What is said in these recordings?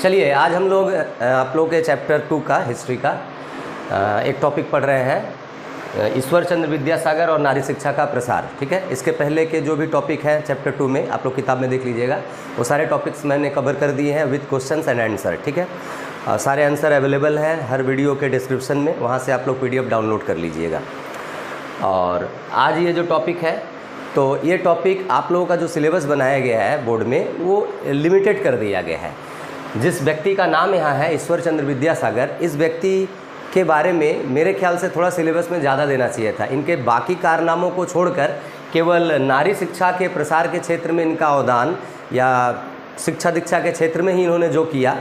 चलिए आज हम लोग आप लोग के चैप्टर 2 का हिस्ट्री का एक टॉपिक पढ़ रहे हैं, ईश्वर चंद्र विद्यासागर और नारी शिक्षा का प्रसार। ठीक है, इसके पहले के जो भी टॉपिक हैं चैप्टर 2 में आप लोग किताब में देख लीजिएगा, वो सारे टॉपिक्स मैंने कवर कर दिए हैं विद क्वेश्चंस एंड आंसर। ठीक है, सारे आंसर अवेलेबल हैं हर वीडियो के डिस्क्रिप्शन में, वहाँ से आप लोग PDF डाउनलोड कर लीजिएगा। और आज ये जो टॉपिक है, तो ये टॉपिक आप लोगों का जो सिलेबस बनाया गया है बोर्ड में, वो लिमिटेड कर दिया गया है। जिस व्यक्ति का नाम यहाँ है ईश्वर चंद्र विद्यासागर, इस व्यक्ति के बारे में मेरे ख्याल से थोड़ा सिलेबस में ज़्यादा देना चाहिए था। इनके बाकी कारनामों को छोड़कर केवल नारी शिक्षा के प्रसार के क्षेत्र में इनका अवदान या शिक्षा दीक्षा के क्षेत्र में ही इन्होंने जो किया,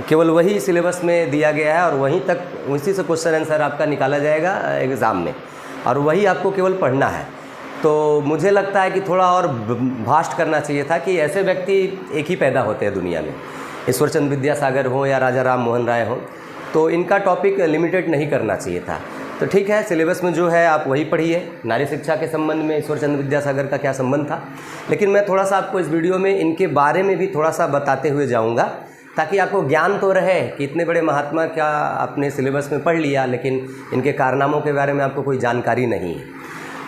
केवल वही सिलेबस में दिया गया है और वहीं तक उसी से क्वेश्चन आंसर आपका निकाला जाएगा एग्ज़ाम में, और वही आपको केवल पढ़ना है। तो मुझे लगता है कि थोड़ा और भास्ट करना चाहिए था कि ऐसे व्यक्ति एक ही पैदा होते हैं दुनिया में, ईश्वर चंद्र विद्यासागर हो या राजा राम मोहन राय हो, तो इनका टॉपिक लिमिटेड नहीं करना चाहिए था। तो ठीक है, सिलेबस में जो है आप वही पढ़िए। नारी शिक्षा के संबंध में ईश्वर चंद्र विद्यासागर का क्या संबंध था, लेकिन मैं थोड़ा सा आपको इस वीडियो में इनके बारे में भी थोड़ा सा बताते हुए जाऊँगा, ताकि आपको ज्ञान तो रहे कि इतने बड़े महात्मा क्या आपने सिलेबस में पढ़ लिया, लेकिन इनके कारनामों के बारे में आपको कोई जानकारी नहीं है।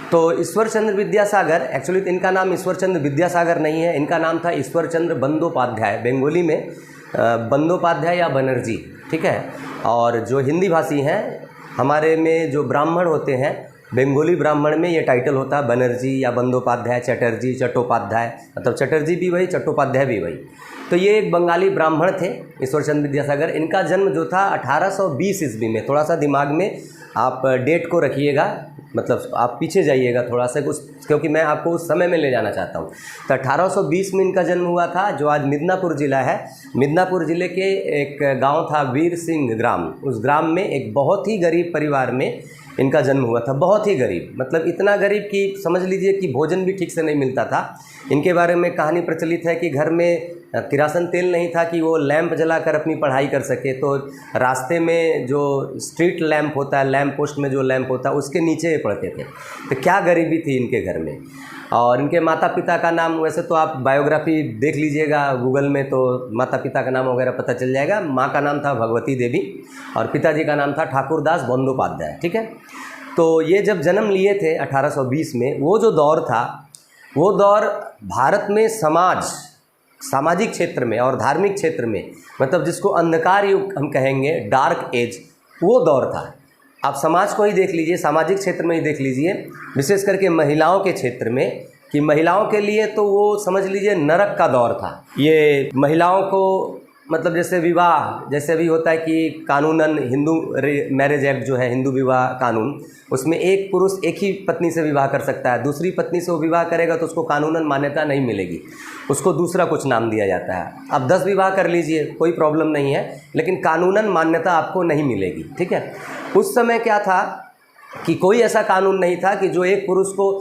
तो ईश्वर चंद्र विद्यासागर, एक्चुअली तो इनका नाम ईश्वर चंद्र विद्यासागर नहीं है, इनका नाम था ईश्वर चंद्र बंदोपाध्याय, बंगाली में बंदोपाध्याय या बनर्जी। ठीक है, और जो हिंदी भाषी हैं हमारे में जो ब्राह्मण होते हैं, बंगाली ब्राह्मण में ये टाइटल होता है बनर्जी या बंदोपाध्याय, चटर्जी, चट्टोपाध्याय, मतलब चटर्जी भी वही, चट्टोपाध्याय भी वही। तो ये एक बंगाली ब्राह्मण थे ईश्वर चंद्र विद्यासागर। इनका जन्म जो था 1820 ईस्वी में, थोड़ा सा दिमाग में आप डेट को रखिएगा, मतलब आप पीछे जाइएगा थोड़ा सा कुछ, क्योंकि मैं आपको उस समय में ले जाना चाहता हूँ। तो 1820 में इनका जन्म हुआ था, जो आज मिदनापुर ज़िला है। मिदनापुर ज़िले के एक गांव था वीर सिंह ग्राम, उस ग्राम में एक बहुत ही गरीब परिवार में इनका जन्म हुआ था। बहुत ही गरीब, मतलब इतना गरीब कि समझ लीजिए कि भोजन भी ठीक से नहीं मिलता था। इनके बारे में कहानी प्रचलित है कि घर में किरासन तेल नहीं था कि वो लैंप जलाकर अपनी पढ़ाई कर सके, तो रास्ते में जो स्ट्रीट लैंप होता है, लैंप पोस्ट में जो लैंप होता है, उसके नीचे पढ़ते थे। तो क्या गरीबी थी इनके घर में। और इनके माता पिता का नाम, वैसे तो आप बायोग्राफी देख लीजिएगा गूगल में, तो माता पिता का नाम वगैरह पता चल जाएगा। माँ का नाम था भगवती देवी और पिताजी का नाम था ठाकुरदास बंदोपाध्याय। ठीक है, तो ये जब जन्म लिए थे 1820 में, वो जो दौर था, वो दौर भारत में सामाजिक क्षेत्र में और धार्मिक क्षेत्र में, मतलब जिसको अंधकार युग हम कहेंगे, डार्क एज, वो दौर था। आप समाज को ही देख लीजिए, सामाजिक क्षेत्र में ही देख लीजिए, विशेष करके महिलाओं के क्षेत्र में, कि महिलाओं के लिए तो वो समझ लीजिए नरक का दौर था। ये महिलाओं को, मतलब जैसे विवाह, जैसे अभी होता है कि कानूनन हिंदू मैरिज एक्ट जो है, हिंदू विवाह कानून, उसमें एक पुरुष एक ही पत्नी से विवाह कर सकता है। दूसरी पत्नी से वो विवाह करेगा तो उसको कानूनन मान्यता नहीं मिलेगी, उसको दूसरा कुछ नाम दिया जाता है। अब 10 विवाह कर लीजिए, कोई प्रॉब्लम नहीं है, लेकिन कानूनन मान्यता आपको नहीं मिलेगी। ठीक है, उस समय क्या था कि कोई ऐसा कानून नहीं था कि जो एक पुरुष को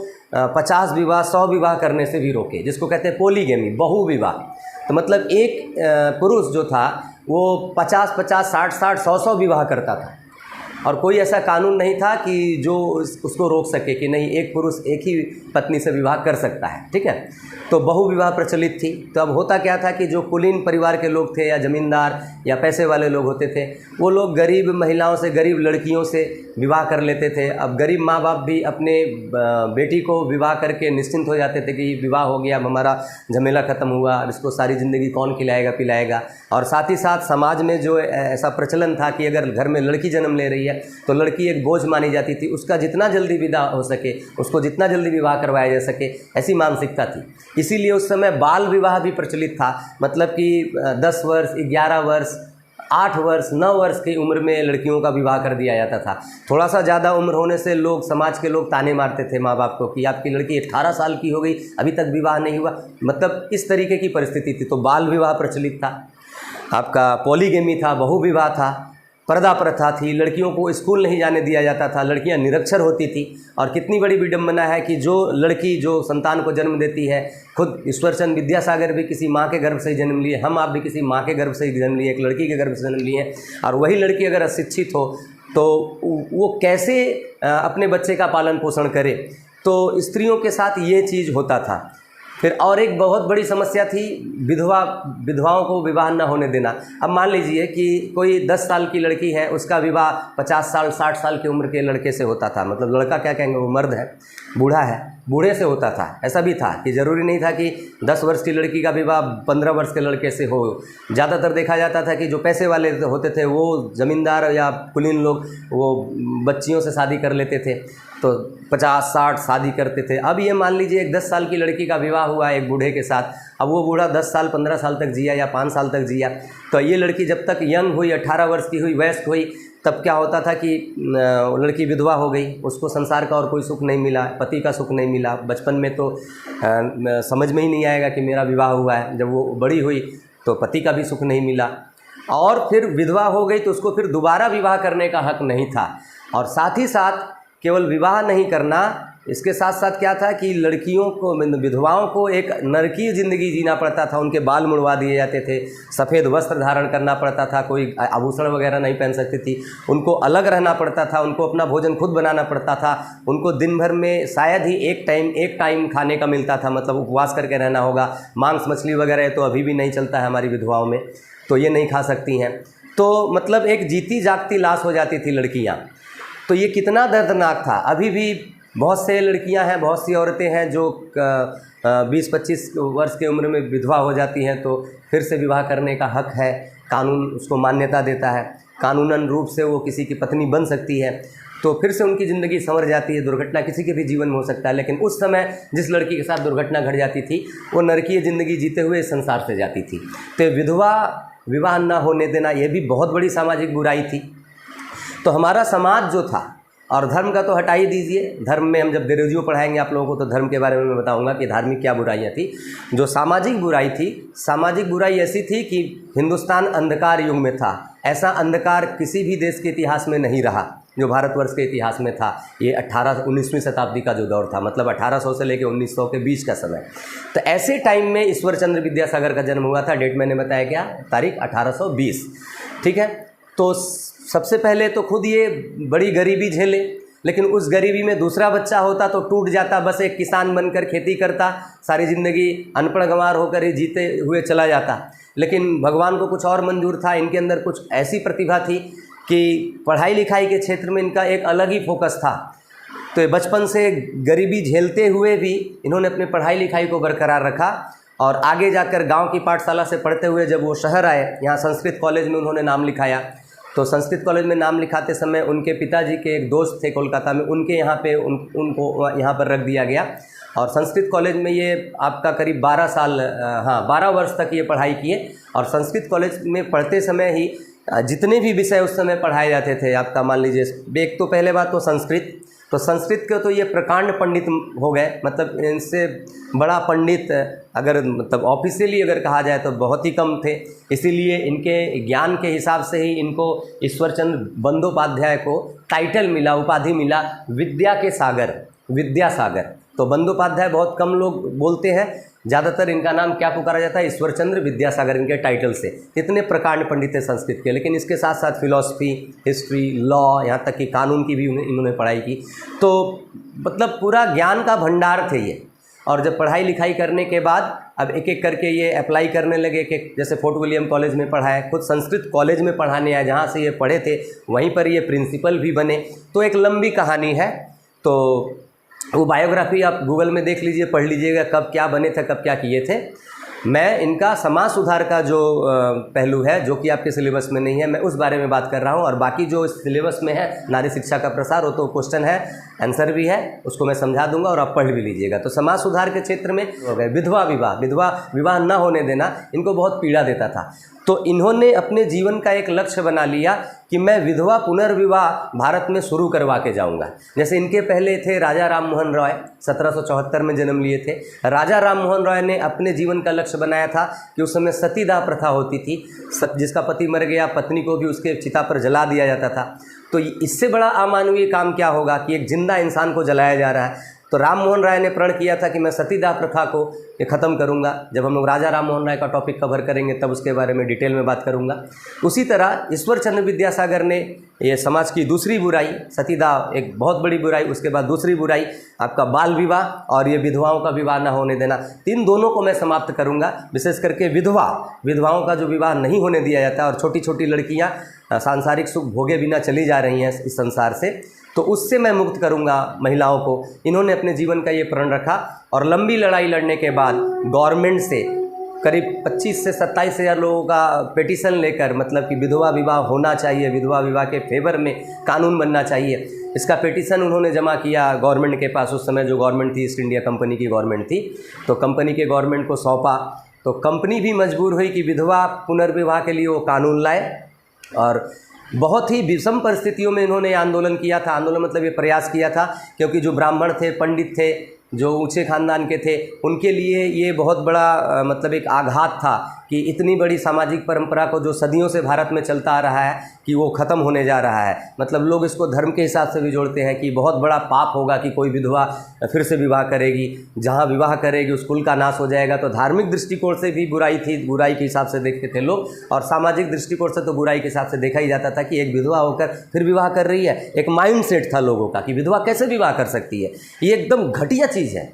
50 विवाह 100 विवाह करने से भी रोके, जिसको कहते हैं पोलीगेमी, बहुविवाह। तो मतलब एक पुरुष जो था वो 50-50, 60-60, 100-100 विवाह करता था, और कोई ऐसा कानून नहीं था कि जो उसको रोक सके कि नहीं, एक पुरुष एक ही पत्नी से विवाह कर सकता है। ठीक है, तो बहुविवाह प्रचलित थी। तो अब होता क्या था कि जो कुलीन परिवार के लोग थे या ज़मींदार या पैसे वाले लोग होते थे, वो लोग गरीब महिलाओं से, गरीब लड़कियों से विवाह कर लेते थे। अब गरीब माँ बाप भी अपने बेटी को विवाह करके निश्चिंत हो जाते थे कि विवाह हो गया, अब हमारा झमेला ख़त्म हुआ, अब इसको सारी ज़िंदगी कौन खिलाएगा पिलाएगा। और साथ ही साथ समाज में जो ऐसा प्रचलन था कि अगर घर में लड़की जन्म ले रही है तो लड़की एक बोझ मानी जाती थी, उसका जितना जल्दी विदा हो सके, उसको जितना जल्दी विवाह करवाया जा सके, ऐसी मानसिकता थी। इसीलिए उस समय बाल विवाह भी प्रचलित था, मतलब कि 10 वर्ष, 11 वर्ष, 8 वर्ष, 9 वर्ष की उम्र में लड़कियों का विवाह कर दिया जाता था। थोड़ा सा ज़्यादा उम्र होने से लोग, समाज के लोग ताने मारते थे माँ बाप को कि आपकी लड़की 18 साल की हो गई, अभी तक विवाह नहीं हुआ, मतलब इस तरीके की परिस्थिति थी। तो बाल विवाह प्रचलित था, आपका पॉलीगेमी था, बहुविवाह था, पर्दा प्रथा थी, लड़कियों को स्कूल नहीं जाने दिया जाता था, लड़कियां निरक्षर होती थी। और कितनी बड़ी विडंबना है कि जो लड़की जो संतान को जन्म देती है, खुद ईश्वरचंद विद्यासागर भी किसी माँ के गर्भ से ही जन्म लिए, हम आप भी किसी माँ के गर्भ से ही जन्म लिए, एक लड़की के गर्भ से जन्म लिए हैं। और वही लड़की अगर अशिक्षित हो तो वो कैसे अपने बच्चे का पालन पोषण करे। तो स्त्रियों के साथ ये चीज़ होता था। फिर और एक बहुत बड़ी समस्या थी विधवाओं को विवाह न होने देना। अब मान लीजिए कि कोई 10 साल की लड़की है, उसका विवाह 50 साल 60 साल की उम्र के लड़के से होता था, मतलब लड़का क्या कहेंगे, वो मर्द है, बूढ़ा है, बूढ़े से होता था। ऐसा भी था कि ज़रूरी नहीं था कि 10 वर्ष की लड़की का विवाह 15 वर्ष के लड़के से हो। ज़्यादातर देखा जाता था कि जो पैसे वाले होते थे वो ज़मींदार या कुलीन लोग वो बच्चियों से शादी कर लेते थे, तो 50-60 शादी करते थे। अब ये मान लीजिए एक 10 साल की लड़की का विवाह हुआ एक बूढ़े के साथ, अब वो बूढ़ा 10 साल 15 साल तक जिया या 5 साल तक जिया, तो ये लड़की जब तक यंग हुई, 18 वर्ष की हुई, वयस्क हुई, तब क्या होता था कि लड़की विधवा हो गई, उसको संसार का और कोई सुख नहीं मिला, पति का सुख नहीं मिला। बचपन में तो समझ में ही नहीं आएगा कि मेरा विवाह हुआ है, जब वो बड़ी हुई तो पति का भी सुख नहीं मिला, और फिर विधवा हो गई तो उसको फिर दोबारा विवाह करने का हक नहीं था। और साथ ही साथ केवल विवाह नहीं करना, इसके साथ साथ क्या था कि लड़कियों को, विधवाओं को एक नरकीय ज़िंदगी जीना पड़ता था। उनके बाल मुड़वा दिए जाते थे, सफ़ेद वस्त्र धारण करना पड़ता था, कोई आभूषण वगैरह नहीं पहन सकती थी, उनको अलग रहना पड़ता था, उनको अपना भोजन खुद बनाना पड़ता था, उनको दिन भर में शायद ही एक टाइम खाने का मिलता था, मतलब उपवास करके रहना होगा। मांस मछली वगैरह तो अभी भी नहीं चलता है हमारी विधवाओं में, तो ये नहीं खा सकती हैं। तो मतलब एक जीती जागती लाश हो जाती थी लड़कियाँ। तो ये कितना दर्दनाक था। अभी भी बहुत से लड़कियां हैं, बहुत सी औरतें हैं जो 20-25 वर्ष की उम्र में विधवा हो जाती हैं, तो फिर से विवाह करने का हक है, कानून उसको मान्यता देता है, कानूनन रूप से वो किसी की पत्नी बन सकती है, तो फिर से उनकी ज़िंदगी संवर जाती है। दुर्घटना किसी के भी जीवन में हो सकता है, लेकिन उस समय जिस लड़की के साथ दुर्घटना घट जाती थी वो नरकीय ज़िंदगी जीते हुए इस संसार से जाती थी। तो विधवा विवाह न होने देना ये भी बहुत बड़ी सामाजिक बुराई थी। तो हमारा समाज जो था, और धर्म का तो हटा ही दीजिए, धर्म में हम जब देवजियों पढ़ाएंगे आप लोगों को तो धर्म के बारे में मैं बताऊंगा कि धार्मिक क्या बुराइयां थी। जो सामाजिक बुराई थी, सामाजिक बुराई ऐसी थी कि हिंदुस्तान अंधकार युग में था। ऐसा अंधकार किसी भी देश के इतिहास में नहीं रहा जो भारतवर्ष के इतिहास में था। ये 19वीं शताब्दी का जो दौर था, मतलब 1800 से लेकर 1900 के बीच का समय। तो ऐसे टाइम में ईश्वर चंद्र विद्यासागर का जन्म हुआ था। डेट मैंने बताया क्या, तारीख 1820, ठीक है। तो सबसे पहले तो खुद ये बड़ी गरीबी झेले, लेकिन उस गरीबी में दूसरा बच्चा होता तो टूट जाता, बस एक किसान बनकर खेती करता, सारी ज़िंदगी अनपढ़ गंवार होकर ही जीते हुए चला जाता। लेकिन भगवान को कुछ और मंजूर था, इनके अंदर कुछ ऐसी प्रतिभा थी कि पढ़ाई लिखाई के क्षेत्र में इनका एक अलग ही फोकस था। तो बचपन से गरीबी झेलते हुए भी इन्होंने अपनी पढ़ाई लिखाई को बरकरार रखा, और आगे जाकर गांव की पाठशाला से पढ़ते हुए जब वो शहर आए, यहाँ संस्कृत कॉलेज में उन्होंने नाम लिखाया। तो संस्कृत कॉलेज में नाम लिखाते समय उनके पिताजी के एक दोस्त थे कोलकाता में, उनके यहाँ पे उनको यहाँ पर रख दिया गया। और संस्कृत कॉलेज में ये आपका करीब 12 वर्ष तक ये पढ़ाई किए। और संस्कृत कॉलेज में पढ़ते समय ही जितने भी विषय उस समय पढ़ाए जाते थे, आपका मान लीजिए, एक तो पहले बात तो संस्कृत के तो ये प्रकांड पंडित हो गए, मतलब इनसे बड़ा पंडित अगर मतलब ऑफिशियली अगर कहा जाए तो बहुत ही कम थे। इसीलिए इनके ज्ञान के हिसाब से ही इनको ईश्वरचंद्र बंदोपाध्याय को टाइटल मिला, उपाधि मिला, विद्यासागर। तो बंदोपाध्याय बहुत कम लोग बोलते हैं, ज़्यादातर इनका नाम क्या पुकारा जाता है, ईश्वरचंद्र विद्यासागर, इनके टाइटल से। इतने प्रकांड पंडित थे संस्कृत के, लेकिन इसके साथ साथ फिलॉसफी, हिस्ट्री, लॉ, यहाँ तक कि कानून की भी इन्होंने पढ़ाई की। तो मतलब पूरा ज्ञान का भंडार थे ये। और जब पढ़ाई लिखाई करने के बाद अब एक एक करके ये अप्लाई करने लगे कि जैसे फोर्ट विलियम कॉलेज में पढ़ा है, खुद संस्कृत कॉलेज में पढ़ाने आए, जहाँ से ये पढ़े थे वहीं पर ये प्रिंसिपल भी बने। तो एक लंबी कहानी है, तो वो बायोग्राफी आप गूगल में देख लीजिए, पढ़ लीजिएगा कब क्या बने थे, कब क्या किए थे। मैं इनका समाज सुधार का जो पहलू है, जो कि आपके सिलेबस में नहीं है, मैं उस बारे में बात कर रहा हूँ। और बाकी जो सिलेबस में है नारी शिक्षा का प्रसार, वो तो क्वेश्चन है, आंसर भी है, उसको मैं समझा दूंगा और आप पढ़ भी लीजिएगा। तो समाज सुधार के क्षेत्र में हो गए विधवा विवाह न होने देना इनको बहुत पीड़ा देता था। तो इन्होंने अपने जीवन का एक लक्ष्य बना लिया कि मैं विधवा पुनर्विवाह भारत में शुरू करवा के जाऊंगा। जैसे इनके पहले थे राजा राम मोहन रॉय, 1774 में जन्म लिए थे। राजा राम मोहन रॉय ने अपने जीवन का लक्ष्य बनाया था कि उस समय सतीदाह प्रथा होती थी, जिसका पति मर गया पत्नी को भी उसके चिता पर जला दिया जाता था। तो इससे बड़ा अमानवीय काम क्या होगा कि एक जिंदा इंसान को जलाया जा रहा है। तो राम मोहन राय ने प्रण किया था कि मैं सतीदाह प्रथा को ये ख़त्म करूंगा। जब हम लोग राजा राम मोहन राय का टॉपिक कवर करेंगे तब उसके बारे में डिटेल में बात करूंगा। उसी तरह ईश्वर चंद्र विद्यासागर ने ये समाज की दूसरी बुराई, सतीदाह एक बहुत बड़ी बुराई, उसके बाद दूसरी बुराई आपका बाल विवाह और ये विधवाओं का विवाह ना होने देना, इन दोनों को मैं समाप्त करूंगा। विशेष करके विधवाओं का जो विवाह नहीं होने दिया जाता और छोटी छोटी लड़कियां सांसारिक सुख भोगे बिना चली जा रही हैं इस संसार से, तो उससे मैं मुक्त करूंगा महिलाओं को। इन्होंने अपने जीवन का ये प्रण रखा और लंबी लड़ाई लड़ने के बाद गवर्नमेंट से करीब 25 से 27 हज़ार लोगों का पिटीशन लेकर, मतलब कि विधवा विवाह होना चाहिए, विधवा विवाह के फेवर में कानून बनना चाहिए, इसका पिटीशन उन्होंने जमा किया गवर्नमेंट के पास। उस समय जो गवर्नमेंट थी ईस्ट इंडिया कंपनी की गवर्नमेंट थी, तो कंपनी के गवर्नमेंट को सौंपा। तो कंपनी भी मजबूर हुई कि विधवा पुनर्विवाह के लिए वो कानून लाए और बहुत ही विषम परिस्थितियों में इन्होंने आंदोलन किया था। आंदोलन मतलब ये प्रयास किया था, क्योंकि जो ब्राह्मण थे, पंडित थे, जो ऊंचे खानदान के थे, उनके लिए ये बहुत बड़ा मतलब एक आघात था कि इतनी बड़ी सामाजिक परंपरा को जो सदियों से भारत में चलता आ रहा है कि वो ख़त्म होने जा रहा है। मतलब लोग इसको धर्म के हिसाब से भी जोड़ते हैं कि बहुत बड़ा पाप होगा कि कोई विधवा फिर से विवाह करेगी, जहाँ विवाह करेगी उस कुल का नाश हो जाएगा। तो धार्मिक दृष्टिकोण से भी बुराई थी, बुराई के हिसाब से देखते थे लोग, और सामाजिक दृष्टिकोण से तो बुराई के हिसाब से देखा ही जाता था कि एक विधवा होकर फिर विवाह कर रही है। एक माइंड सेट था लोगों का कि विधवा कैसे विवाह कर सकती है, ये एकदम घटिया चीज़ है,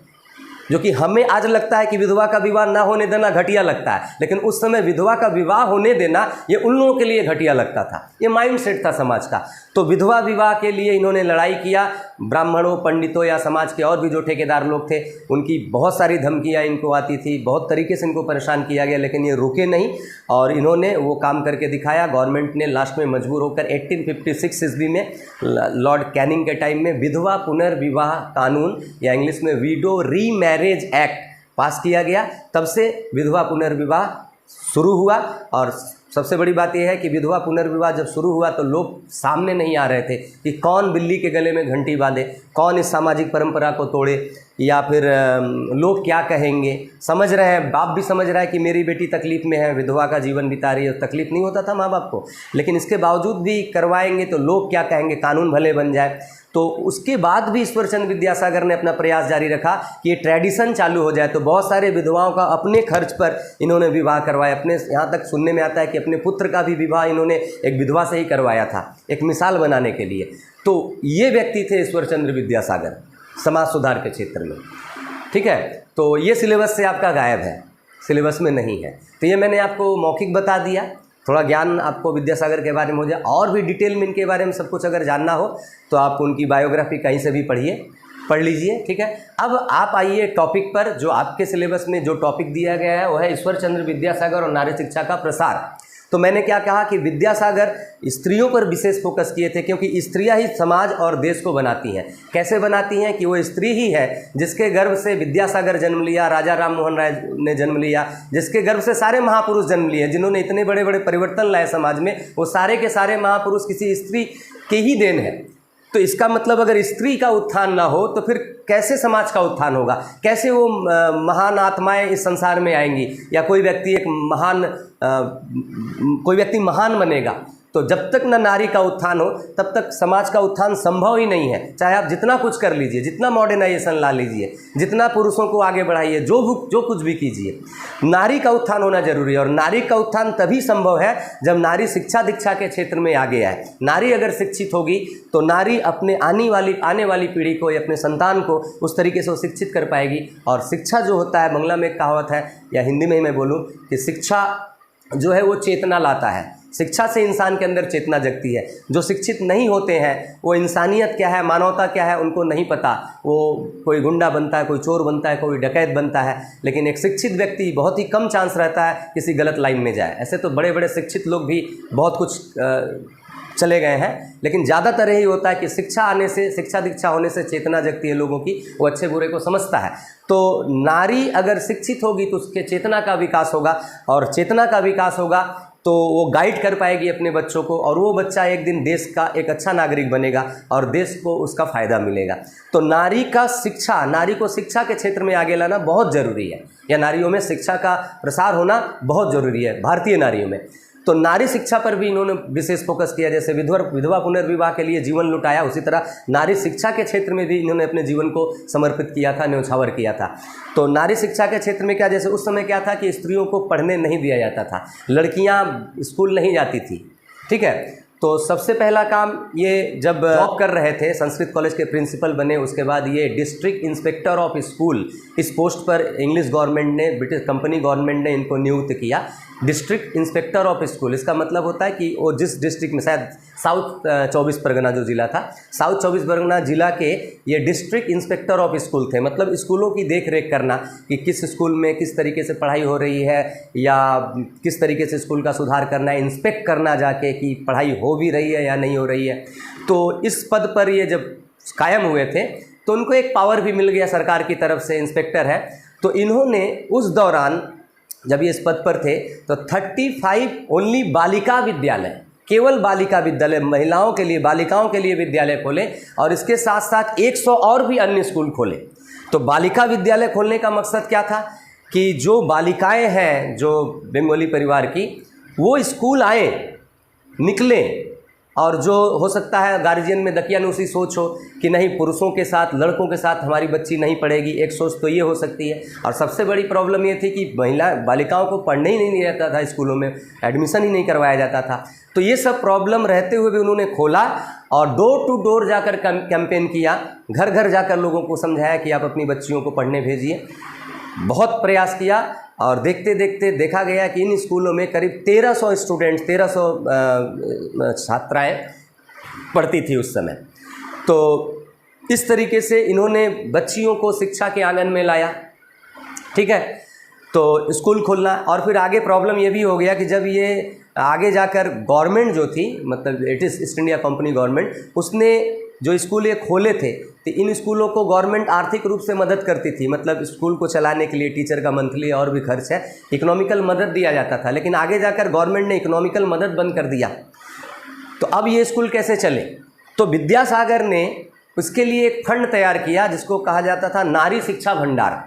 जो कि हमें आज लगता है कि विधवा का विवाह ना होने देना घटिया लगता है, लेकिन उस समय विधवा का विवाह होने देना ये उन लोगों के लिए घटिया लगता था। ये माइंड सेट था समाज का। तो विधवा विवाह के लिए इन्होंने लड़ाई किया। ब्राह्मणों, पंडितों या समाज के और भी जो ठेकेदार लोग थे, उनकी बहुत सारी धमकियाँ इनको आती थी, बहुत तरीके से इनको परेशान किया गया, लेकिन ये रुके नहीं और इन्होंने वो काम करके दिखाया। गवर्नमेंट ने लास्ट में मजबूर होकर 1856 ईस्वी में लॉर्ड कैनिंग के टाइम में विधवा पुनर्विवाह कानून या इंग्लिश में विडो रीमैरेज एक्ट पास किया गया। तब से विधवा पुनर्विवाह शुरू हुआ। और सबसे बड़ी बात यह है कि विधवा पुनर्विवाह जब शुरू हुआ तो लोग सामने नहीं आ रहे थे कि कौन बिल्ली के गले में घंटी बांधे, कौन इस सामाजिक परंपरा को तोड़े, या फिर लोग क्या कहेंगे। समझ रहे हैं, बाप भी समझ रहा है कि मेरी बेटी तकलीफ़ में है, विधवा का जीवन बिता रही है, तकलीफ़ नहीं होता था माँ बाप को, लेकिन इसके बावजूद भी करवाएंगे तो लोग क्या कहेंगे, कानून भले बन जाए। तो उसके बाद भी ईश्वरचंद्र विद्यासागर ने अपना प्रयास जारी रखा कि ये ट्रेडिशन चालू हो जाए। तो बहुत सारे विधवाओं का अपने खर्च पर इन्होंने विवाह करवाया। अपने यहाँ तक सुनने में आता है कि अपने पुत्र का भी विवाह इन्होंने एक विधवा से ही करवाया था, एक मिसाल बनाने के लिए। तो ये व्यक्ति थे ईश्वरचंद्र विद्यासागर समाज सुधार के क्षेत्र में। ठीक है, तो ये सिलेबस से आपका गायब है, सिलेबस में नहीं है। तो ये मैंने आपको मौखिक बता दिया, थोड़ा ज्ञान आपको विद्यासागर के बारे में हो जाए। और भी डिटेल में इनके बारे में सब कुछ अगर जानना हो तो आप उनकी बायोग्राफी कहीं से भी पढ़ लीजिए। ठीक है, अब आप आइए टॉपिक पर। जो आपके सिलेबस में जो टॉपिक दिया गया है वो है ईश्वरचंद्र विद्यासागर और नारी शिक्षा का प्रसार। तो मैंने क्या कहा कि विद्यासागर स्त्रियों पर विशेष फोकस किए थे, क्योंकि स्त्रियां ही समाज और देश को बनाती हैं। कैसे बनाती हैं कि वो स्त्री ही है जिसके गर्भ से विद्यासागर जन्म लिया, राजा राम मोहन राय ने जन्म लिया, जिसके गर्भ से सारे महापुरुष जन्म लिए जिन्होंने इतने बड़े बड़े परिवर्तन लाए समाज में। वो सारे के सारे महापुरुष किसी स्त्री के ही देन है। तो इसका मतलब अगर स्त्री का उत्थान ना हो तो फिर कैसे समाज का उत्थान होगा, कैसे वो महान आत्माएं इस संसार में आएंगी, या कोई व्यक्ति महान बनेगा। तो जब तक न नारी का उत्थान हो तब तक समाज का उत्थान संभव ही नहीं है। चाहे आप जितना कुछ कर लीजिए, जितना मॉडर्नाइजेशन ला लीजिए, जितना पुरुषों को आगे बढ़ाइए, जो कुछ भी कीजिए, नारी का उत्थान होना जरूरी है। और नारी का उत्थान तभी संभव है जब नारी शिक्षा दीक्षा के क्षेत्र में आगे आए। नारी अगर शिक्षित होगी तो नारी अपने आने वाली पीढ़ी को या अपने संतान को उस तरीके से वो शिक्षित कर पाएगी। और शिक्षा जो होता है, बंगला में एक कहावत है या हिंदी में ही मैं बोलूँ कि शिक्षा जो है वो चेतना लाता है। शिक्षा से इंसान के अंदर चेतना जगती है। जो शिक्षित नहीं होते हैं वो इंसानियत क्या है, मानवता क्या है, उनको नहीं पता। वो कोई गुंडा बनता है, कोई चोर बनता है, कोई डकैत बनता है। लेकिन एक शिक्षित व्यक्ति बहुत ही कम चांस रहता है किसी गलत लाइन में जाए। ऐसे तो बड़े बड़े शिक्षित लोग भी बहुत कुछ चले गए हैं, लेकिन ज़्यादातर यही होता है कि शिक्षा दीक्षा होने से चेतना जगती है लोगों की, वो अच्छे बुरे को समझता है। तो नारी अगर शिक्षित होगी तो उसके चेतना का विकास होगा, और चेतना का विकास होगा तो वो गाइड कर पाएगी अपने बच्चों को, और वो बच्चा एक दिन देश का एक अच्छा नागरिक बनेगा और देश को उसका फ़ायदा मिलेगा। तो नारी को शिक्षा के क्षेत्र में आगे लाना बहुत ज़रूरी है, या नारियों में शिक्षा का प्रसार होना बहुत ज़रूरी है, भारतीय नारियों में। तो नारी शिक्षा पर भी इन्होंने विशेष फोकस किया। जैसे विधवा पुनर्विवाह के लिए जीवन लुटाया, उसी तरह नारी शिक्षा के क्षेत्र में भी इन्होंने अपने जीवन को समर्पित किया था, न्यौछावर किया था। तो नारी शिक्षा के क्षेत्र में क्या, जैसे उस समय क्या था कि स्त्रियों को पढ़ने नहीं दिया जाता था, लड़कियां स्कूल नहीं जाती थी, ठीक है। तो सबसे पहला काम ये जब जॉब कर रहे थे, संस्कृत कॉलेज के प्रिंसिपल बने, उसके बाद ये डिस्ट्रिक्ट इंस्पेक्टर ऑफ स्कूल, इस पोस्ट पर इंग्लिश गवर्नमेंट ने, ब्रिटिश कंपनी गवर्नमेंट ने इनको नियुक्त किया, डिस्ट्रिक्ट इंस्पेक्टर ऑफ स्कूल। इसका मतलब होता है कि वो जिस डिस्ट्रिक्ट में, शायद साउथ 24 परगना जो ज़िला था, साउथ 24 परगना जिला के ये डिस्ट्रिक्ट इंस्पेक्टर ऑफ स्कूल थे। मतलब स्कूलों की देख रेख करना कि किस स्कूल में किस तरीके से पढ़ाई हो रही है या किस तरीके से स्कूल का सुधार करना है, इंस्पेक्ट करना जाके कि पढ़ाई हो भी रही है या नहीं हो रही है। तो इस पद पर ये जब कायम हुए थे तो उनको एक पावर भी मिल गया सरकार की तरफ से, इंस्पेक्टर है। तो इन्होंने उस दौरान जब ये इस पद पर थे तो 35 ओनली बालिका विद्यालय, केवल बालिका विद्यालय, महिलाओं के लिए, बालिकाओं के लिए विद्यालय खोले और इसके साथ साथ 100 और भी अन्य स्कूल खोले। तो बालिका विद्यालय खोलने का मकसद क्या था कि जो बालिकाएं हैं जो बंगाली परिवार की, वो स्कूल आए, निकलें, और जो हो सकता है गार्जियन में दकियानूसी सोच हो कि नहीं पुरुषों के साथ, लड़कों के साथ हमारी बच्ची नहीं पढ़ेगी, एक सोच तो ये हो सकती है। और सबसे बड़ी प्रॉब्लम ये थी कि बालिकाओं को पढ़ने ही नहीं रहता था, स्कूलों में एडमिशन ही नहीं करवाया जाता था। तो ये सब प्रॉब्लम रहते हुए भी उन्होंने खोला और डोर टू डोर जाकर कैंपेन किया, घर घर जाकर लोगों को समझाया कि आप अपनी बच्चियों को पढ़ने भेजिए। बहुत प्रयास किया और देखते देखते देखा गया कि इन स्कूलों में करीब 1300 स्टूडेंट्स, 1300 छात्राएँ पढ़ती थी उस समय। तो इस तरीके से इन्होंने बच्चियों को शिक्षा के आंगन में लाया, ठीक है। तो स्कूल खोलना, और फिर आगे प्रॉब्लम ये भी हो गया कि जब ये आगे जाकर गवर्नमेंट जो थी, मतलब British east India company government, उसने जो स्कूल ये खोले थे तो इन स्कूलों को गवर्नमेंट आर्थिक रूप से मदद करती थी। मतलब स्कूल को चलाने के लिए टीचर का मंथली और भी खर्च है, इकोनॉमिकल मदद दिया जाता था। लेकिन आगे जाकर गवर्नमेंट ने इकोनॉमिकल मदद बंद कर दिया। तो अब ये स्कूल कैसे चले? तो विद्यासागर ने उसके लिए एक फंड तैयार किया जिसको कहा जाता था नारी शिक्षा भंडार,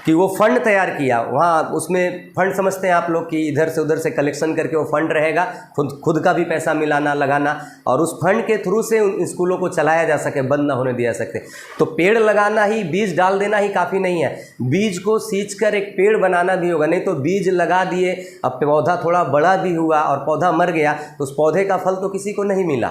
कि वो फंड तैयार किया। वहाँ उसमें फंड समझते हैं आप लोग कि इधर से उधर से कलेक्शन करके वो फंड रहेगा, खुद का भी पैसा मिलाना लगाना, और उस फंड के थ्रू से उन स्कूलों को चलाया जा सके, बंद ना होने दिया सके। तो पेड़ लगाना ही, बीज डाल देना ही काफ़ी नहीं है, बीज को सींच कर एक पेड़ बनाना भी होगा। नहीं तो बीज लगा दिए, अब पौधा थोड़ा बड़ा भी हुआ और पौधा मर गया तो उस पौधे का फल तो किसी को नहीं मिला।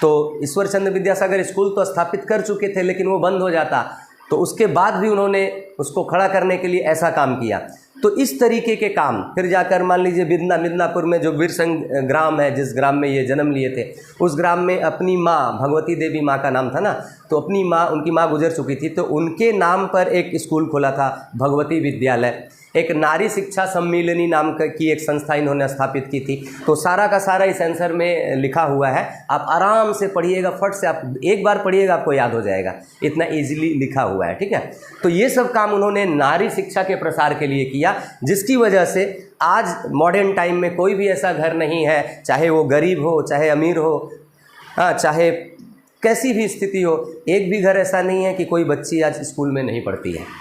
तो ईश्वर चंद्र विद्यासागर स्कूल तो स्थापित कर चुके थे लेकिन वो बंद हो जाता, तो उसके बाद भी उन्होंने उसको खड़ा करने के लिए ऐसा काम किया। तो इस तरीके के काम फिर जाकर मान लीजिए मिदनापुर में जो वीरसंग ग्राम है, जिस ग्राम में ये जन्म लिए थे, उस ग्राम में अपनी माँ, भगवती देवी माँ का नाम था ना, तो अपनी माँ, उनकी माँ गुजर चुकी थी, तो उनके नाम पर एक स्कूल खोला था, भगवती विद्यालय। एक नारी शिक्षा सम्मिलनी नाम की एक संस्था इन्होंने स्थापित की थी। तो सारा का सारा इस आंसर में लिखा हुआ है, आप आराम से पढ़िएगा, फट से आप एक बार पढ़िएगा आपको याद हो जाएगा, इतना इजीली लिखा हुआ है, ठीक है। तो ये सब काम उन्होंने नारी शिक्षा के प्रसार के लिए किया, जिसकी वजह से आज मॉडर्न टाइम में कोई भी ऐसा घर नहीं है, चाहे वो गरीब हो चाहे अमीर हो, हाँ, चाहे कैसी भी स्थिति हो, एक भी घर ऐसा नहीं है कि कोई बच्ची आज स्कूल में नहीं पढ़ती है।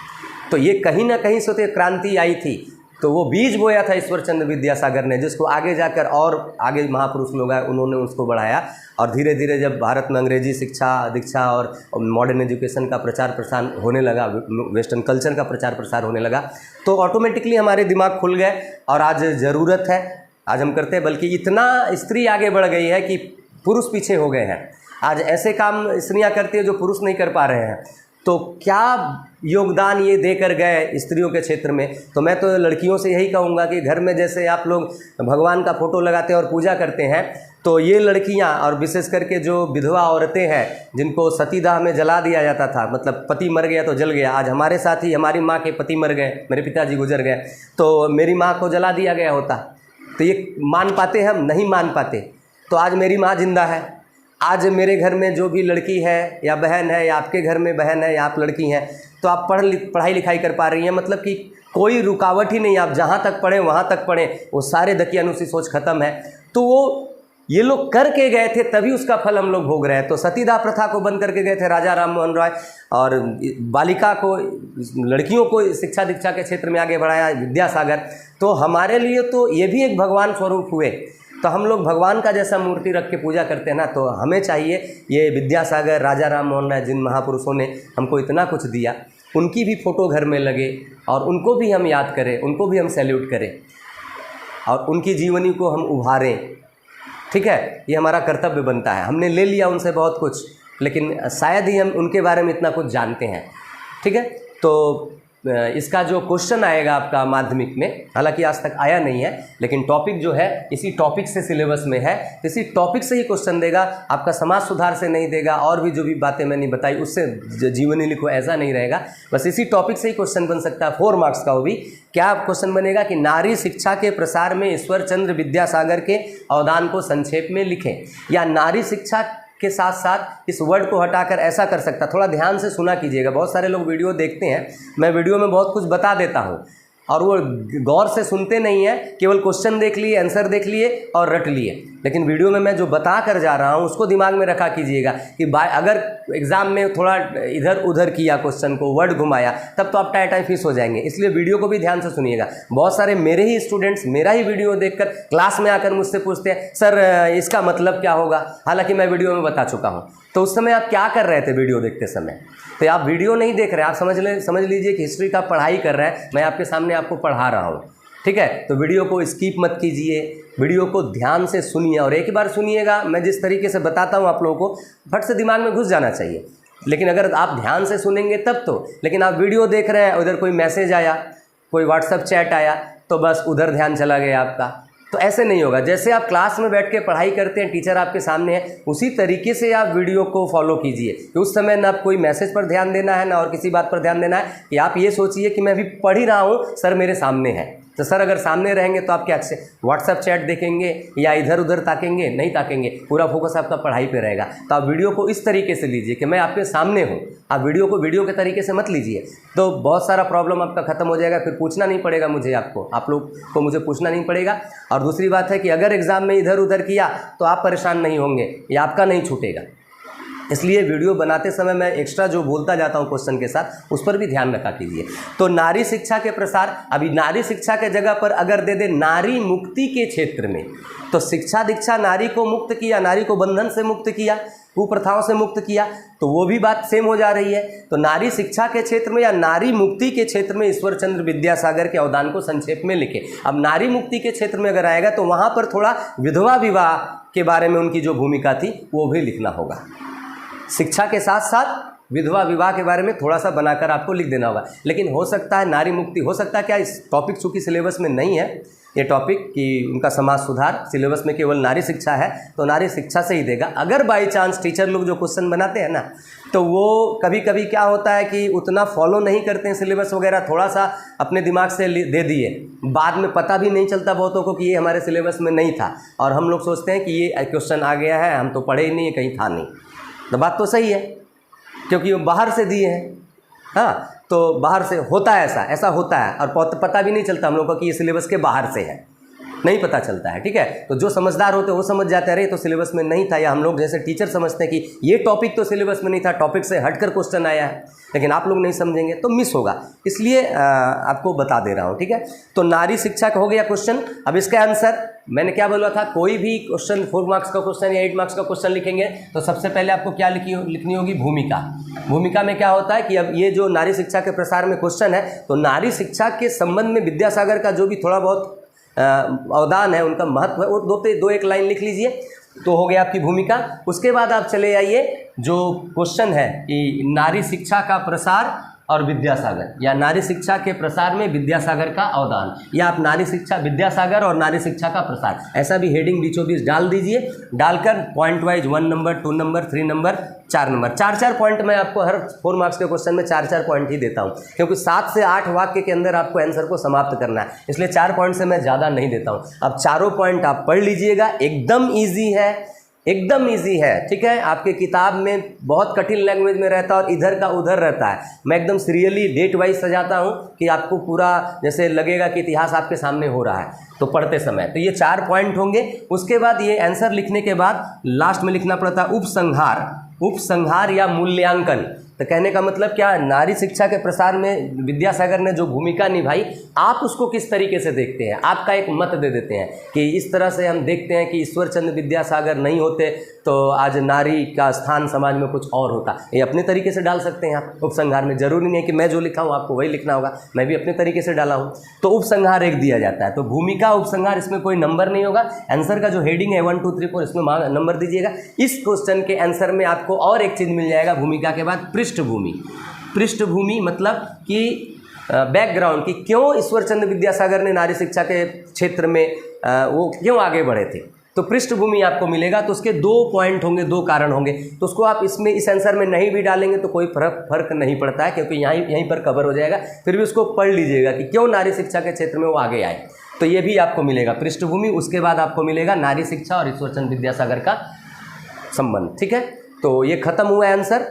तो ये कहीं ना कहीं से तो क्रांति आई थी, तो वो बीज बोया था ईश्वर चंद्र विद्यासागर ने, जिसको आगे जाकर और आगे महापुरुष लोग आए, उन्होंने उसको बढ़ाया। और धीरे धीरे जब भारत में अंग्रेजी शिक्षा दीक्षा और मॉडर्न एजुकेशन का प्रचार प्रसार होने लगा, वेस्टर्न कल्चर का प्रचार प्रसार होने लगा, तो ऑटोमेटिकली हमारे दिमाग खुल गए और आज ज़रूरत है, आज हम करते हैं। बल्कि इतना स्त्री आगे बढ़ गई है कि पुरुष पीछे हो गए हैं। आज ऐसे काम स्त्रियाँ करती है जो पुरुष नहीं कर पा रहे हैं। तो क्या योगदान ये देकर गए स्त्रियों के क्षेत्र में। तो मैं तो लड़कियों से यही कहूँगा कि घर में जैसे आप लोग भगवान का फ़ोटो लगाते हैं और पूजा करते हैं, तो ये लड़कियां और विशेष करके जो विधवा औरतें हैं जिनको सतीदाह में जला दिया जाता था, मतलब पति मर गया तो जल गया। आज हमारे साथ ही हमारी माँ के पति मर गए, मेरे पिताजी गुजर गए, तो मेरी माँ को जला दिया गया होता। तो ये मान पाते हम? नहीं मान पाते। तो आज मेरी माँ जिंदा है। आज मेरे घर में जो भी लड़की है या बहन है, या आपके घर में बहन है या आप लड़की हैं, तो आप पढ़ाई लिखाई कर पा रही हैं। मतलब कि कोई रुकावट ही नहीं, आप जहाँ तक पढ़ें वहाँ तक पढ़ें, वो सारे दकियानूसी सोच ख़त्म है। तो वो ये लोग करके गए थे तभी उसका फल हम लोग भोग रहे हैं। तो सतीदाह प्रथा को बंद करके गए थे राजा राम मोहन रॉय, और बालिका को, लड़कियों को शिक्षा दीक्षा के क्षेत्र में आगे बढ़ाया विद्यासागर। तो हमारे लिए तो ये भी एक भगवान स्वरूप हुए। तो हम लोग भगवान का जैसा मूर्ति रख के पूजा करते हैं ना, तो हमें चाहिए ये विद्यासागर, राजा राम मोहन राय, जिन महापुरुषों ने हमको इतना कुछ दिया, उनकी भी फ़ोटो घर में लगे और उनको भी हम याद करें, उनको भी हम सैल्यूट करें और उनकी जीवनी को हम उभारें। ठीक है, ये हमारा कर्तव्य बनता है। हमने ले लिया उनसे बहुत कुछ, लेकिन शायद ही हम उनके बारे में इतना कुछ जानते हैं। ठीक है, तो इसका जो क्वेश्चन आएगा आपका माध्यमिक में, हालांकि आज तक आया नहीं है, लेकिन टॉपिक जो है इसी टॉपिक से सिलेबस में है, इसी टॉपिक से ही क्वेश्चन देगा। आपका समाज सुधार से नहीं देगा, और भी जो भी बातें मैंने बताई उससे जीवनी लिखो ऐसा नहीं रहेगा। बस इसी टॉपिक से ही क्वेश्चन बन सकता है, 4 मार्क्स का। वो भी क्या क्वेश्चन बनेगा कि नारी शिक्षा के प्रसार में ईश्वर चंद्र विद्यासागर के अवदान को संक्षेप में लिखें, या नारी शिक्षा के साथ साथ इस वर्ड को हटाकर ऐसा कर सकता। थोड़ा ध्यान से सुना कीजिएगा, बहुत सारे लोग वीडियो देखते हैं, मैं वीडियो में बहुत कुछ बता देता हूँ और वो गौर से सुनते नहीं है, केवल क्वेश्चन देख लिए, आंसर देख लिए और रट लिए। लेकिन वीडियो में मैं जो बता कर जा रहा हूँ उसको दिमाग में रखा कीजिएगा कि अगर एग्जाम में थोड़ा इधर उधर किया, क्वेश्चन को वर्ड घुमाया, तब तो आप टाइम फिस हो जाएंगे। इसलिए वीडियो को भी ध्यान से सुनिएगा। बहुत सारे मेरे ही स्टूडेंट्स मेरा ही वीडियो देखकर क्लास में आकर मुझसे पूछते हैं, सर इसका मतलब क्या होगा, हालांकि मैं वीडियो में बता चुका हूँ। तो उस समय आप क्या कर रहे थे वीडियो देखते समय? तो आप वीडियो नहीं देख रहे, आप समझ लीजिए कि हिस्ट्री का पढ़ाई कर रहे हैं, मैं आपके सामने आपको पढ़ा रहा हूँ। ठीक है, तो वीडियो को स्किप मत कीजिए, वीडियो को ध्यान से सुनिए, और एक बार सुनिएगा, मैं जिस तरीके से बताता हूँ आप लोगों को फट से दिमाग में घुस जाना चाहिए। लेकिन अगर आप ध्यान से सुनेंगे तब तो, लेकिन आप वीडियो देख रहे हैं, उधर कोई मैसेज आया, कोई व्हाट्सएप चैट आया, तो बस उधर ध्यान चला गया आपका। तो ऐसे नहीं होगा। जैसे आप क्लास में बैठ के पढ़ाई करते हैं, टीचर आपके सामने है, उसी तरीके से आप वीडियो को फॉलो कीजिए कि उस समय ना कोई मैसेज पर ध्यान देना है, ना और किसी बात पर ध्यान देना है, कि आप ये सोचिए कि मैं अभी पढ़ ही रहा हूँ, सर मेरे सामने है। तो सर अगर सामने रहेंगे तो आप क्या व्हाट्सएप चैट देखेंगे या इधर उधर ताकेंगे? नहीं ताकेंगे, पूरा फोकस आपका पढ़ाई पे रहेगा। तो आप वीडियो को इस तरीके से लीजिए कि मैं आपके सामने हूँ, आप वीडियो को वीडियो के तरीके से मत लीजिए, तो बहुत सारा प्रॉब्लम आपका खत्म हो जाएगा। फिर पूछना नहीं पड़ेगा मुझे, आपको, आप लोग को मुझे पूछना नहीं पड़ेगा। और दूसरी बात है कि अगर एग्ज़ाम में इधर उधर किया तो आप परेशान नहीं होंगे, ये आपका नहीं छूटेगा। इसलिए वीडियो बनाते समय मैं एक्स्ट्रा जो बोलता जाता हूँ क्वेश्चन के साथ, उस पर भी ध्यान रखा कीजिए। तो नारी शिक्षा के प्रसार, अभी नारी शिक्षा के जगह पर अगर दे दे नारी मुक्ति के क्षेत्र में, तो शिक्षा दीक्षा नारी को मुक्त किया, नारी को बंधन से मुक्त किया, कुप्रथाओं से मुक्त किया, तो वो भी बात सेम हो जा रही है। तो नारी शिक्षा के क्षेत्र में या नारी मुक्ति के क्षेत्र में ईश्वर चंद्र विद्यासागर के अवदान को संक्षेप में लिखे। अब नारी मुक्ति के क्षेत्र में अगर आएगा तो वहाँ पर थोड़ा विधवा विवाह के बारे में उनकी जो भूमिका थी वो भी लिखना होगा। शिक्षा के साथ साथ विधवा विवाह के बारे में थोड़ा सा बनाकर आपको लिख देना होगा। लेकिन हो सकता है नारी मुक्ति, हो सकता है क्या, इस टॉपिक चूँकि सिलेबस में नहीं है ये टॉपिक कि उनका समाज सुधार, सिलेबस में केवल नारी शिक्षा है, तो नारी शिक्षा से ही देगा। अगर बाई चांस टीचर लोग जो क्वेश्चन बनाते हैं ना, तो वो कभी कभी क्या होता है कि उतना फॉलो नहीं करते हैं सिलेबस वगैरह, थोड़ा सा अपने दिमाग से दे दिए, बाद में पता भी नहीं चलता बहुतों को कि ये हमारे सिलेबस में नहीं था, और हम लोग सोचते हैं कि ये क्वेश्चन आ गया है, हम तो पढ़े ही नहीं, कहीं था नहीं। तो बात तो सही है, क्योंकि वो बाहर से दिए हैं। हाँ, तो बाहर से होता है, ऐसा होता है, और पता भी नहीं चलता हम लोग को कि ये सिलेबस के बाहर से है, नहीं पता चलता है। ठीक है, तो जो समझदार होते हैं वो समझ जाते हैं, अरे तो सिलेबस में नहीं था, या हम लोग जैसे टीचर समझते हैं कि ये टॉपिक तो सिलेबस में नहीं था, टॉपिक से हटकर क्वेश्चन आया है, लेकिन आप लोग नहीं समझेंगे तो मिस होगा, इसलिए आपको बता दे रहा हूँ। ठीक है, तो नारी शिक्षा का हो गया क्वेश्चन। अब इसका आंसर मैंने क्या बोला था, कोई भी क्वेश्चन 4 मार्क्स का क्वेश्चन या 8 मार्क्स का क्वेश्चन लिखेंगे तो सबसे पहले आपको क्या लिखनी होगी, भूमिका। भूमिका में क्या होता है कि अब ये जो नारी शिक्षा के प्रसार में क्वेश्चन है, तो नारी शिक्षा के संबंध में विद्यासागर का जो भी थोड़ा बहुत अवदान है, उनका महत्व है, वो दो एक लाइन लिख लीजिए, तो हो गया आपकी भूमिका। उसके बाद आप चले आइए, जो क्वेश्चन है कि नारी शिक्षा का प्रसार और विद्यासागर, या नारी शिक्षा के प्रसार में विद्यासागर का अवदान, या आप नारी शिक्षा, विद्यासागर और नारी शिक्षा का प्रसार, ऐसा भी हेडिंग बीचों बीच डाल दीजिए। डालकर point wise 1 number, 2 number, 3 number, 4 number, 4 point मैं आपको हर 4 मार्क्स के क्वेश्चन में 4 पॉइंट ही देता हूँ, क्योंकि 7 से 8 वाक्य के अंदर आपको आंसर को समाप्त करना है, इसलिए 4 पॉइंट से मैं ज़्यादा नहीं देता हूँ। अब चारों पॉइंट आप पढ़ लीजिएगा, एकदम ईजी है, एकदम इजी है, ठीक है। आपके किताब में बहुत कठिन लैंग्वेज में रहता है और इधर का उधर रहता है। मैं एकदम सीरियली डेट वाइज सजाता हूँ कि आपको पूरा जैसे लगेगा कि इतिहास आपके सामने हो रहा है तो पढ़ते समय। तो ये 4 पॉइंट होंगे। उसके बाद ये आंसर लिखने के बाद लास्ट में लिखना पड़ता है उपसंहार या मूल्यांकन। तो कहने का मतलब क्या, नारी शिक्षा के प्रसार में विद्यासागर ने जो भूमिका निभाई, आप उसको किस तरीके से देखते हैं, आपका एक मत दे देते हैं कि इस तरह से हम देखते हैं कि ईश्वर चंद्र विद्यासागर नहीं होते तो आज नारी का स्थान समाज में कुछ और होता। ये अपने तरीके से डाल सकते हैं आप उपसंहार में। जरूरी नहीं है कि मैं जो लिखा हूँ आपको वही लिखना होगा, मैं भी अपने तरीके से डाला हूँ। तो उपसंहार एक दिया जाता है। तो भूमिका उपसंहार, इसमें कोई नंबर नहीं होगा। आंसर का जो हेडिंग है 1 2 3 4 इसमें नंबर दीजिएगा। इस क्वेश्चन के आंसर में आपको और एक चीज़ मिल जाएगा भूमिका के बाद, पृष्ठभूमि मतलब कि बैकग्राउंड, कि क्यों ईश्वर चंद्र विद्यासागर ने नारी शिक्षा के क्षेत्र में वो क्यों आगे बढ़े थे। तो पृष्ठभूमि आपको मिलेगा। तो उसके 2 पॉइंट होंगे, 2 कारण होंगे। तो उसको आप इसमें इस आंसर में नहीं भी डालेंगे तो कोई फर्क नहीं पड़ता है, क्योंकि यहीं पर कवर हो जाएगा। फिर भी उसको पढ़ लीजिएगा कि क्यों नारी शिक्षा के क्षेत्र में वो आगे आए। तो ये भी आपको मिलेगा पृष्ठभूमि। उसके बाद आपको मिलेगा नारी शिक्षा और ईश्वर चंद्र विद्यासागर का संबंध, ठीक है। तो ये खत्म हुआ आंसर।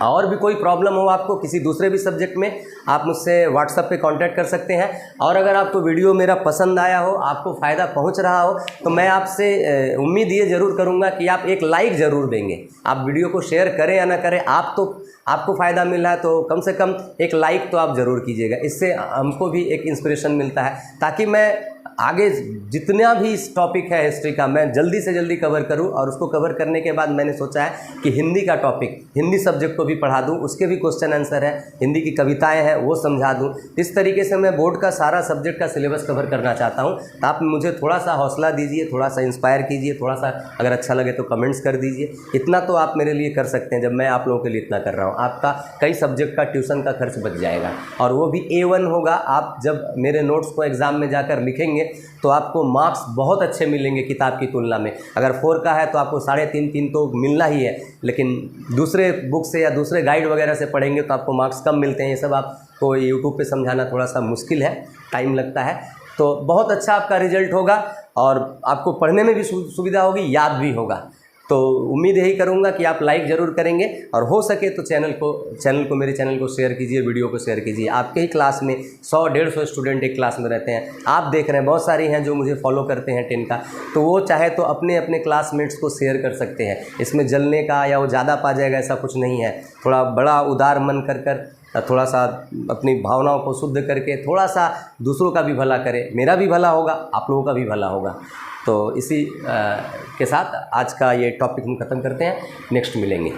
और भी कोई प्रॉब्लम हो आपको किसी दूसरे भी सब्जेक्ट में, आप मुझसे व्हाट्सएप पे कांटेक्ट कर सकते हैं। और अगर आपको वीडियो मेरा पसंद आया हो, आपको फ़ायदा पहुंच रहा हो, तो मैं आपसे उम्मीद ये ज़रूर करूंगा कि आप एक लाइक ज़रूर देंगे। आप वीडियो को शेयर करें या ना करें, आपको फ़ायदा मिल रहा है तो कम से कम एक लाइक तो आप ज़रूर कीजिएगा। इससे हमको भी एक इंस्पिरेशन मिलता है, ताकि मैं आगे जितना भी इस टॉपिक है हिस्ट्री का, मैं जल्दी से जल्दी कवर करूं। और उसको कवर करने के बाद मैंने सोचा है कि हिंदी का टॉपिक, हिंदी सब्जेक्ट को भी पढ़ा दूं, उसके भी क्वेश्चन आंसर है, हिंदी की कविताएं हैं वो समझा दूं। इस तरीके से मैं बोर्ड का सारा सब्जेक्ट का सिलेबस कवर करना चाहता हूं। तो आप मुझे थोड़ा सा हौसला दीजिए, थोड़ा सा इंस्पायर कीजिए, थोड़ा सा अगर अच्छा लगे तो कमेंट्स कर दीजिए। इतना तो आप मेरे लिए कर सकते हैं। जब मैं आप लोगों के लिए इतना कर रहा हूँ, आपका कई सब्जेक्ट का ट्यूशन का खर्च बच जाएगा, और वो भी A1 होगा। आप जब मेरे नोट्स को एग्ज़ाम में जाकर लिखेंगे तो आपको मार्क्स बहुत अच्छे मिलेंगे किताब की तुलना में। अगर 4 का है तो आपको 3.5 तो मिलना ही है, लेकिन दूसरे बुक से या दूसरे गाइड वगैरह से पढ़ेंगे तो आपको मार्क्स कम मिलते हैं। ये सब आपको यूट्यूब पे समझाना थोड़ा सा मुश्किल है, टाइम लगता है। तो बहुत अच्छा आपका रिजल्ट होगा और आपको पढ़ने में भी सुविधा होगी, याद भी होगा। तो उम्मीद यही करूंगा कि आप लाइक ज़रूर करेंगे, और हो सके तो मेरे चैनल को शेयर कीजिए, वीडियो को शेयर कीजिए। आपके ही क्लास में 100-150 स्टूडेंट एक क्लास में रहते हैं, आप देख रहे हैं, बहुत सारी हैं जो मुझे फॉलो करते हैं 10 का। तो वो चाहे तो अपने अपने क्लासमेट्स को शेयर कर सकते हैं। इसमें जलने का या वो ज़्यादा पा जाएगा ऐसा कुछ नहीं है। थोड़ा बड़ा उदार मन कर थोड़ा सा अपनी भावनाओं को शुद्ध करके थोड़ा सा दूसरों का भी भला करें, मेरा भी भला होगा, आप लोगों का भी भला होगा। तो इसी के साथ आज का ये टॉपिक हम ख़त्म करते हैं। नेक्स्ट मिलेंगे।